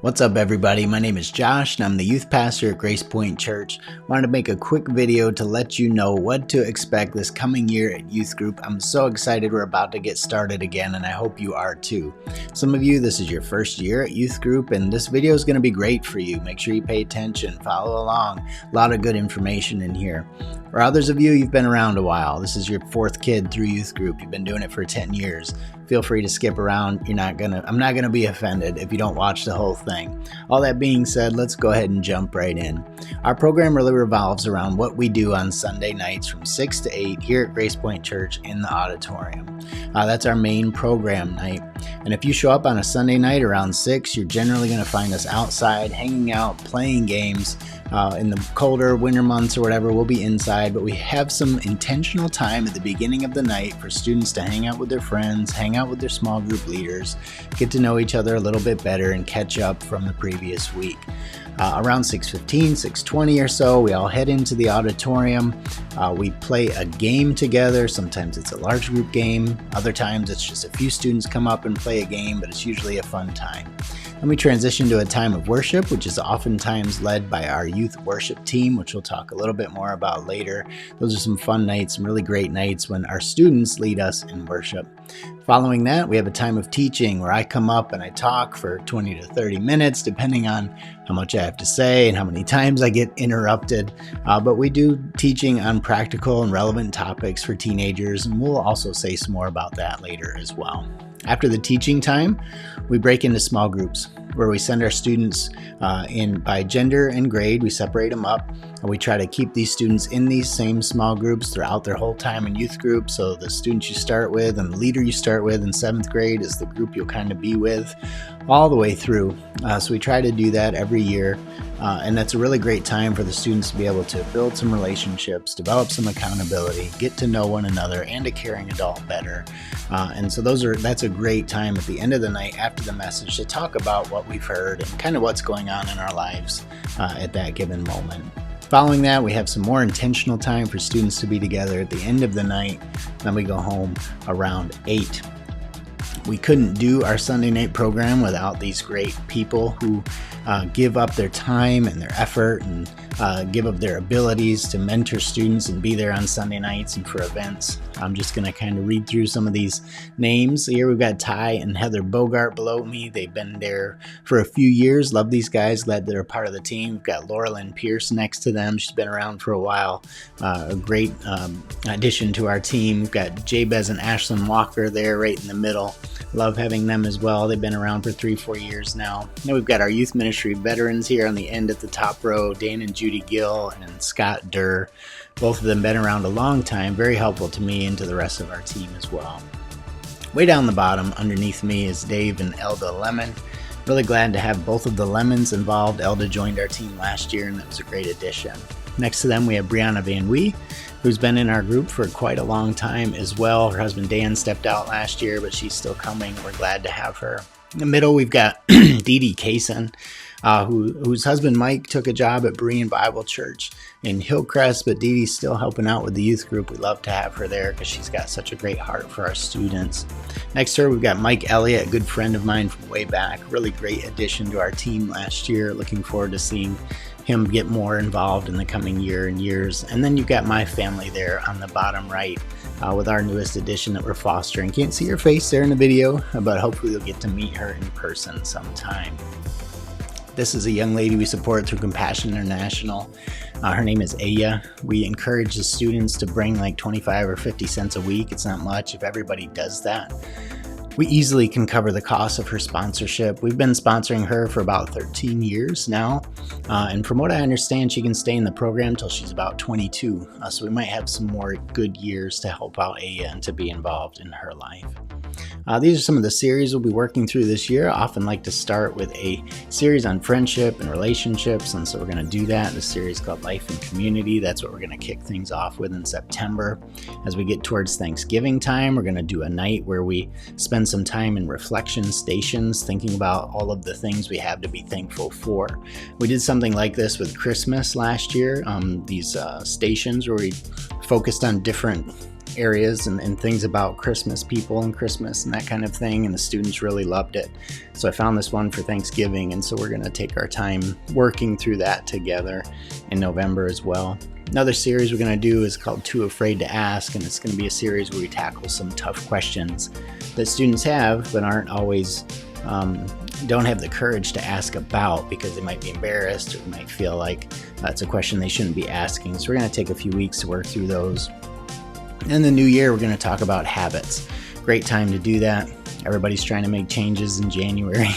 What's up, everybody? My name is Josh, and I'm the youth pastor at Grace Point Church. Wanted to make a quick video to let you know what to expect this coming year at youth group. I'm so excited we're about to get started again, and I hope you are too. Some of you, this is your first year at youth group, and this video is going to be great for you. Make sure you pay attention, follow along. A lot of good information in here. For others of you, you've been around a while. This is your fourth kid through youth group. You've been doing it for 10 years. Feel free to skip around. I'm not gonna be offended if you don't watch the whole thing. All that being said, let's go ahead and jump right in. Our program really revolves around what we do on Sunday nights from 6 to 8 here at Grace Point Church in the auditorium. That's our main program night. And if you show up on a Sunday night around 6, you're generally gonna find us outside, hanging out, playing games. In the colder winter months or whatever, we'll be inside, but we have some intentional time at the beginning of the night for students to hang out with their friends, hang out with their small group leaders, get to know each other a little bit better, and catch up from the previous week. Around 6:15, 6:20 or so, we all head into the auditorium. We play a game together. Sometimes it's a large group game. Other times it's just a few students come up and play a game, but it's usually a fun time. Then we transition to a time of worship, which is oftentimes led by our youth worship team, which we'll talk a little bit more about later. Those are some fun nights, some really great nights when our students lead us in worship. Following that, we have a time of teaching where I come up and I talk for 20 to 30 minutes, depending on how much I have to say and how many times I get interrupted. But we do teaching on practical and relevant topics for teenagers, and we'll also say some more about that later as well. After the teaching time, we break into small groups where we send our students in by gender and grade. We separate them up, and we try to keep these students in these same small groups throughout their whole time in youth group. So the students you start with and the leader you start with in 7th grade is the group you'll kind of be with all the way through. So we try to do that every year, and that's a really great time for the students to be able to build some relationships, develop some accountability, get to know one another and a caring adult better. And so that's a great time at the end of the night after the message to talk about what we've heard and kind of what's going on in our lives at that given moment. Following that, we have some more intentional time for students to be together at the end of the night. Then we go home around 8. We couldn't do our Sunday night program without these great people who give up their time and their effort and give up their abilities to mentor students and be there on Sunday nights and for events. I'm just going to kind of read through some of these names. Here we've got Ty and Heather Bogart below me. They've been there for a few years. Love these guys. Glad they're a part of the team. We've got Laura Lynn Pierce next to them. She's been around for a while. A great addition to our team. We've got Jabez and Ashlyn Walker there right in the middle. Love having them as well. They've been around for 3-4 years now. Then we've got our youth ministry veterans here on the end at the top row, Dan and Judy Gill and Scott Durr. Both of them been around a long time, very helpful to me and to the rest of our team as well. Way down the bottom underneath me is Dave and Elda Lemon. Really glad to have both of the Lemons involved. Elda joined our team last year, and that was a great addition. Next to them, we have Brianna Van Wee, who's been in our group for quite a long time as well. Her husband Dan stepped out last year, but she's still coming. We're glad to have her. In the middle, we've got Dee Dee Kaysen, whose husband Mike took a job at Berean Bible Church in Hillcrest, but Dee Dee's still helping out with the youth group. We love to have her there because she's got such a great heart for our students. Next to her, we've got Mike Elliott, a good friend of mine from way back. Really great addition to our team last year. Looking forward to seeing him get more involved in the coming year and years. And then you've got my family there on the bottom right with our newest addition that we're fostering. Can't see her face there in the video, but hopefully you'll get to meet her in person sometime. This is a young lady we support through Compassion International. Her name is Aya. We encourage the students to bring like 25 or 50 cents a week. It's not much. If everybody does that, we easily can cover the cost of her sponsorship. We've been sponsoring her for about 13 years now. And from what I understand, she can stay in the program till she's about 22. So we might have some more good years to help out Aya and to be involved in her life. These are some of the series we'll be working through this year. I often like to start with a series on friendship and relationships, and so we're going to do that in a series called Life and Community. That's what we're going to kick things off with in September. As we get towards Thanksgiving time, we're going to do a night where we spend some time in reflection stations, thinking about all of the things we have to be thankful for. We did something like this with Christmas last year, these stations where we focused on different areas and things about Christmas people and Christmas and that kind of thing, and the students really loved it. So I found this one for Thanksgiving, and so we're going to take our time working through that together in November as well. Another series we're going to do is called Too Afraid to Ask, and it's going to be a series where we tackle some tough questions that students have but aren't always don't have the courage to ask about because they might be embarrassed or might feel like that's a question they shouldn't be asking. So we're going to take a few weeks to work through those. In the new year, we're going to talk about habits. Great time to do that. Everybody's trying to make changes in January,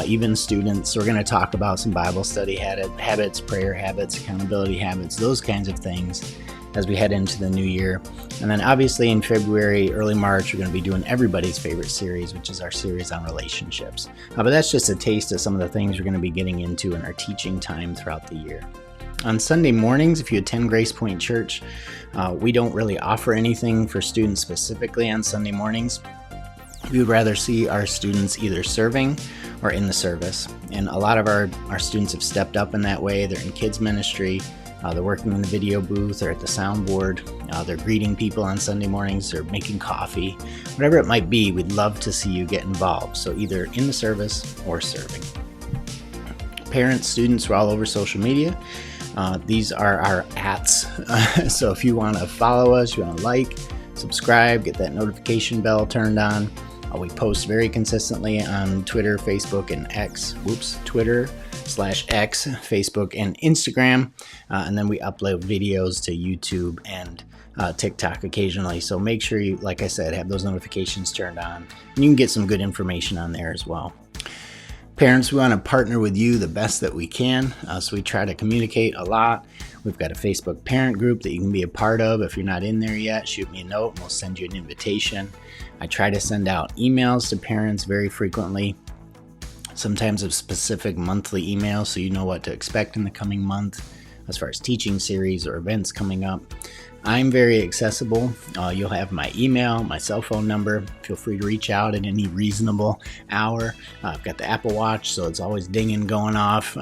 even students. So we're going to talk about some Bible study habits, prayer habits, accountability habits, those kinds of things as we head into the new year. And then obviously in February, early March, we're going to be doing everybody's favorite series, which is our series on relationships. But that's just a taste of some of the things we're going to be getting into in our teaching time throughout the year. On Sunday mornings, if you attend Grace Point Church, we don't really offer anything for students specifically on Sunday mornings. We would rather see our students either serving or in the service. And a lot of our students have stepped up in that way. They're in kids ministry. They're working in the video booth or at the soundboard. They're greeting people on Sunday mornings. They're making coffee. Whatever it might be, we'd love to see you get involved. So either in the service or serving. Parents, students, we're all over social media. These are our @s. So if you want to follow us, you want to like, subscribe, get that notification bell turned on. We post very consistently on Twitter, Facebook, and X. Twitter/X, Facebook, and Instagram. And then we upload videos to YouTube and TikTok occasionally. So make sure you, like I said, have those notifications turned on. And you can get some good information on there as well. Parents, we want to partner with you the best that we can. So we try to communicate a lot. We've got a Facebook parent group that you can be a part of. If you're not in there yet, shoot me a note and we'll send you an invitation. I try to send out emails to parents very frequently, sometimes of specific monthly emails so you know what to expect in the coming month as far as teaching series or events coming up. I'm very accessible. You'll have my email, my cell phone number. Feel free to reach out at any reasonable hour. I've got the Apple Watch, so it's always dinging going off.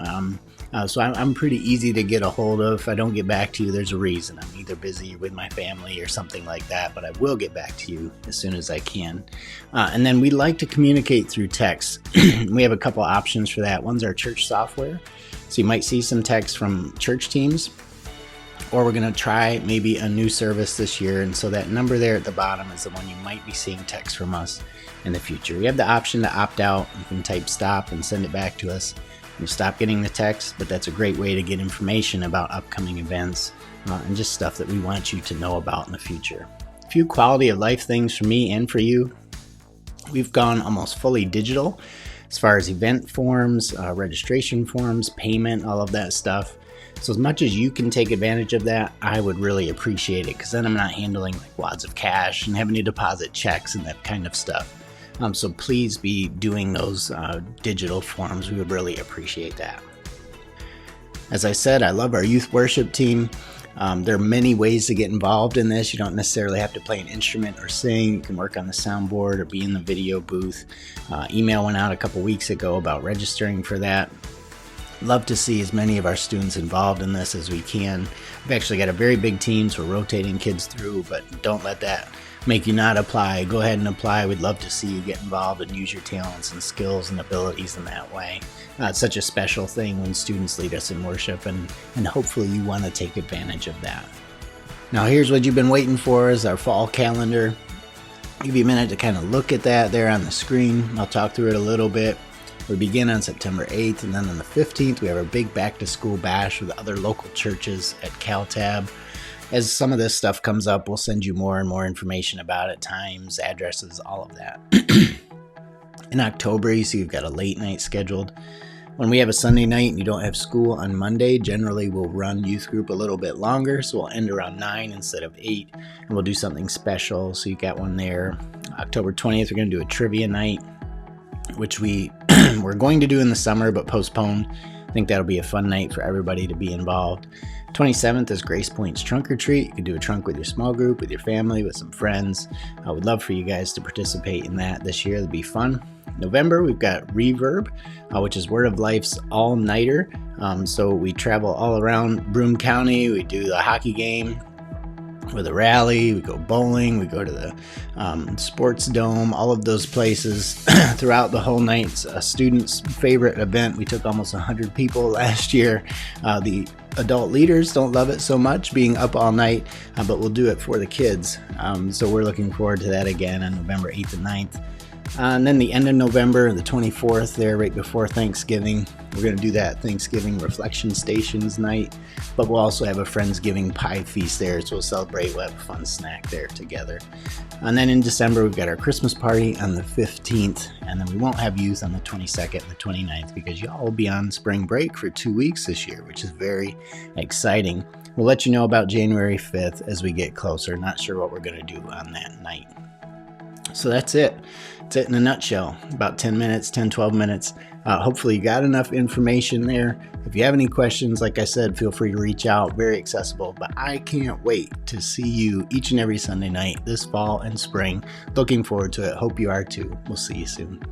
So I'm pretty easy to get a hold of. If I don't get back to you, there's a reason. I'm either busy with my family or something like that, but I will get back to you as soon as I can. And then we like to communicate through text. We have a couple options for that. One's our church software. So you might see some text from church teams, or we're going to try maybe a new service this year. And so that number there at the bottom is the one you might be seeing text from us in the future. You have the option to opt out. You can type stop and send it back to us. You'll stop getting the text, but that's a great way to get information about upcoming events and just stuff that we want you to know about in the future. A few quality of life things for me and for you. We've gone almost fully digital as far as event forms, registration forms, payment, all of that stuff. So as much as you can take advantage of that, I would really appreciate it, because then I'm not handling like wads of cash and having to deposit checks and that kind of stuff. So please be doing those digital forms. We would really appreciate that. As I said, I love our youth worship team. There are many ways to get involved in this. You don't necessarily have to play an instrument or sing. You can work on the soundboard or be in the video booth. Email went out a couple weeks ago about registering for that. Love to see as many of our students involved in this as we can. We've actually got a very big team, so we're rotating kids through, but don't let that make you not apply. Go ahead and apply. We'd love to see you get involved and use your talents and skills and abilities in that way. It's such a special thing when students lead us in worship, and hopefully you want to take advantage of that. Now here's what you've been waiting for, is our fall calendar. I'll give you a minute to kind of look at that there on the screen. I'll talk through it a little bit. We begin on September 8th, and then on the 15th we have our big back to school bash with other local churches at CalTab. As some of this stuff comes up, we'll send you more and more information about it, times, addresses, all of that. In October, you see we've got a late night scheduled. When we have a Sunday night and you don't have school on Monday, generally we'll run youth group a little bit longer, so we'll end around 9 instead of 8, and we'll do something special, so you got one there. October 20th, we're going to do a trivia night, which we're going to do in the summer but postponed. I think that'll be a fun night for everybody to be involved. 27th is Grace Point's Trunk or Treat. You can do a trunk with your small group, with your family, with some friends. I would love for you guys to participate in that this year. It'll be fun. November, we've got Reverb, which is Word of Life's all-nighter. So we travel all around Broome County. We do the hockey game. with a rally. We go bowling, we go to the sports dome, all of those places throughout the whole night. It's a student's favorite event. We took almost 100 people last year. The adult leaders don't love it so much, being up all night, but we'll do it for the kids. So we're looking forward to that again on November 8th and 9th. And then the end of November, the 24th there, right before Thanksgiving, we're going to do that Thanksgiving Reflection Stations night, but we'll also have a Friendsgiving pie feast there, so we'll celebrate, we'll have a fun snack there together. And then in December, we've got our Christmas party on the 15th, and then we won't have youth on the 22nd and the 29th because y'all will be on spring break for 2 weeks this year, which is very exciting. We'll let you know about January 5th as we get closer. Not sure what we're going to do on that night. So that's it. That's it in a nutshell. About 10 minutes, 12 minutes. Hopefully you got enough information there. If you have any questions, like I said, feel free to reach out. Very accessible. But I can't wait to see you each and every Sunday night this fall and spring. Looking forward to it. Hope you are too. We'll see you soon.